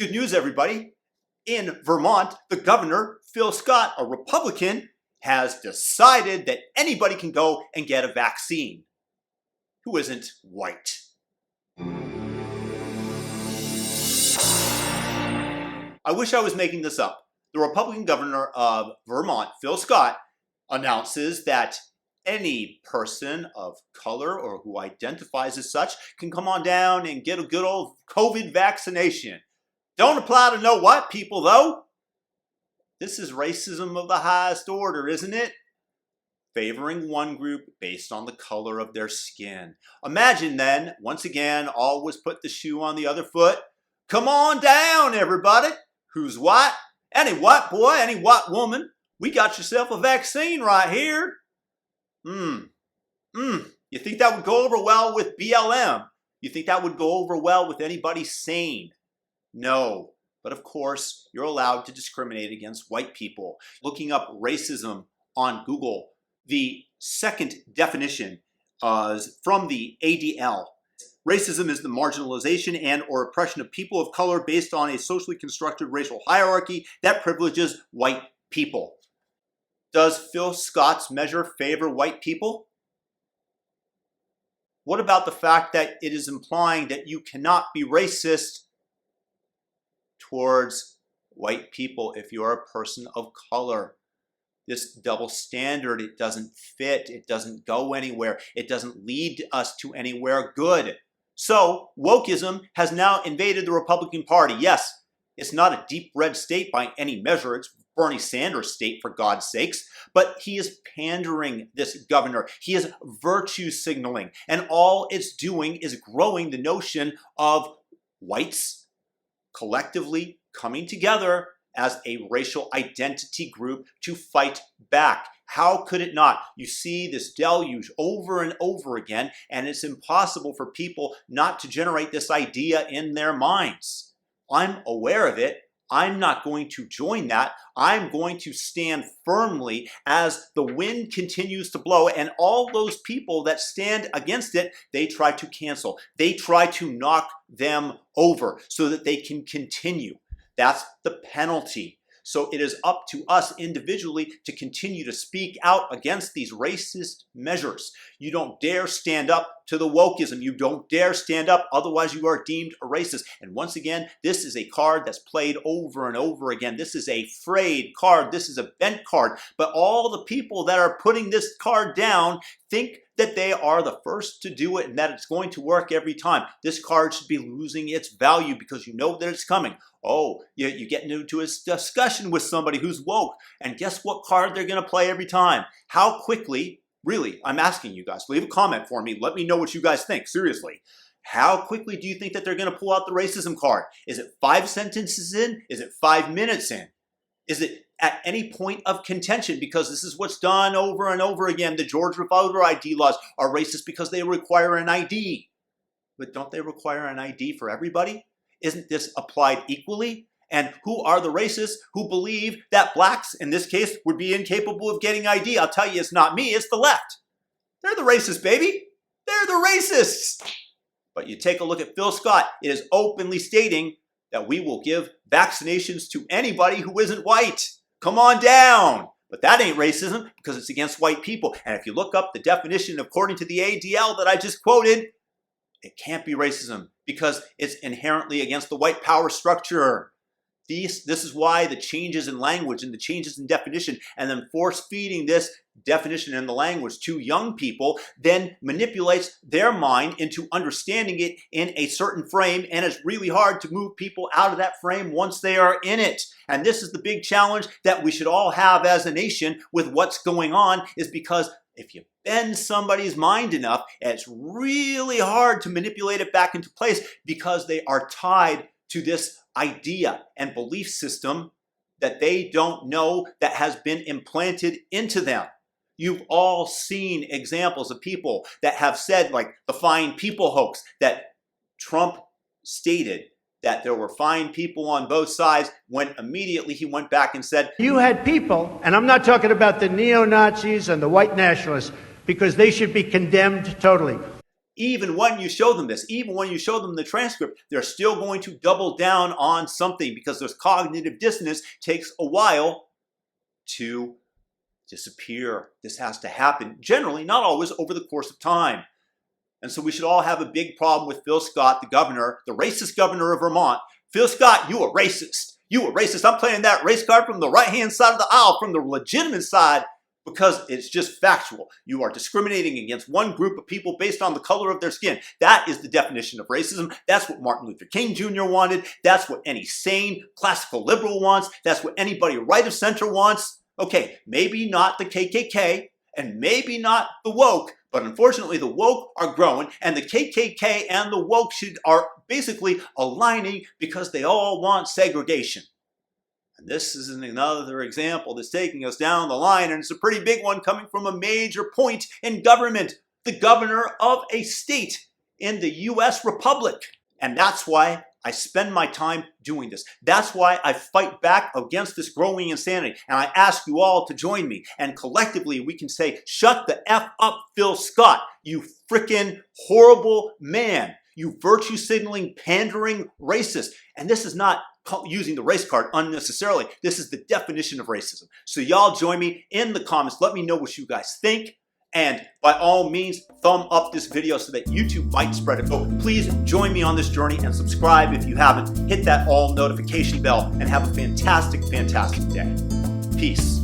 Good news, everybody. In Vermont, the governor, Phil Scott, a Republican, has decided that anybody can go and get a vaccine who isn't white. I wish I was making this up. The Republican governor of Vermont, Phil Scott, announces that any person of color or who identifies as such can come on down and get a good old COVID vaccination. Don't apply to no white people, though. This is racism of the highest order, isn't it? Favoring one group based on the color of their skin. Imagine then, once again, always put the shoe on the other foot. Come on down, everybody. Who's white? Any white boy, any white woman. We got yourself a vaccine right here. You think that would go over well with BLM? You think that would go over well with anybody sane? No, but of course, you're allowed to discriminate against white people. Looking up racism on Google, the second definition is from the ADL. Racism is the marginalization and or oppression of people of color based on a socially constructed racial hierarchy that privileges white people. Does Phil Scott's measure favor white people? What about the fact that it is implying that you cannot be racist towards white people if you are a person of color? This double standard, it doesn't fit, it doesn't go anywhere, it doesn't lead us to anywhere good. So, wokeism has now invaded the Republican Party. Yes, it's not a deep red state by any measure, it's Bernie Sanders' state, for God's sakes, but he is pandering this governor. He is virtue signaling, and all it's doing is growing the notion of whites collectively coming together as a racial identity group to fight back. How could it not? You see this deluge over and over again, and it's impossible for people not to generate this idea in their minds. I'm aware of it. I'm not going to join that. I'm going to stand firmly as the wind continues to blow, and all those people that stand against it, they try to cancel. They try to knock them over so that they can continue. That's the penalty. So it is up to us individually to continue to speak out against these racist measures. You don't dare stand up to the wokeism. You don't dare stand up, otherwise you are deemed a racist. And once again, this is a card that's played over and over again. This is a frayed card. This is a bent card. But all the people that are putting this card down think that they are the first to do it and that it's going to work every time. This card should be losing its value because you know that it's coming. Oh, you get into a discussion with somebody who's woke, and guess what card they're going to play every time? How quickly, really, I'm asking you guys, leave a comment for me. Let me know what you guys think, seriously. How quickly do you think that they're going to pull out the racism card? Is it 5 sentences in? Is it 5 minutes in? Is it at any point of contention? Because this is what's done over and over again. The Georgia voter ID laws are racist because they require an ID. But don't they require an ID for everybody? Isn't this applied equally? And who are the racists who believe that blacks, in this case, would be incapable of getting ID? I'll tell you, it's not me, it's the left. They're the racists, baby. They're the racists. But you take a look at Phil Scott, it is openly stating that we will give vaccinations to anybody who isn't white. Come on down. But that ain't racism because it's against white people. And if you look up the definition according to the ADL that I just quoted, it can't be racism because it's inherently against the white power structure. This is why the changes in language and the changes in definition and then force feeding this definition and the language to young people then manipulates their mind into understanding it in a certain frame, and it's really hard to move people out of that frame once they are in it. And this is the big challenge that we should all have as a nation with what's going on, is because if you bend somebody's mind enough, it's really hard to manipulate it back into place because they are tied to this idea and belief system that they don't know that has been implanted into them. You've all seen examples of people that have said, like the fine people hoax, that Trump stated that there were fine people on both sides, when immediately he went back and said, you had people, and I'm not talking about the neo-Nazis and the white nationalists, because they should be condemned totally. Even when you show them this, even when you show them the transcript, they're still going to double down on something because this cognitive dissonance takes a while to disappear. This has to happen generally, not always, over the course of time. And so we should all have a big problem with Phil Scott, the governor, the racist governor of Vermont. Phil Scott, you a racist. You a racist. I'm playing that race card from the right-hand side of the aisle, from the legitimate side, because it's just factual. You are discriminating against one group of people based on the color of their skin. That is the definition of racism. That's what Martin Luther King Jr. wanted. That's what any sane classical liberal wants. That's what anybody right of center wants. Okay, maybe not the KKK and maybe not the woke, but unfortunately the woke are growing, and the KKK and the woke are basically aligning because they all want segregation. And this is another example that's taking us down the line, and it's a pretty big one coming from a major point in government, the governor of a state in the US Republic. And that's why I spend my time doing this. That's why I fight back against this growing insanity. And I ask you all to join me. And collectively we can say, shut the F up, Phil Scott, you frickin' horrible man. You virtue signaling, pandering racist. And this is not using the race card unnecessarily. This is the definition of racism. So y'all join me in the comments. Let me know what you guys think. And by all means, thumb up this video so that YouTube might spread it. So please join me on this journey and subscribe if you haven't. Hit that all notification bell and have a fantastic, fantastic day. Peace.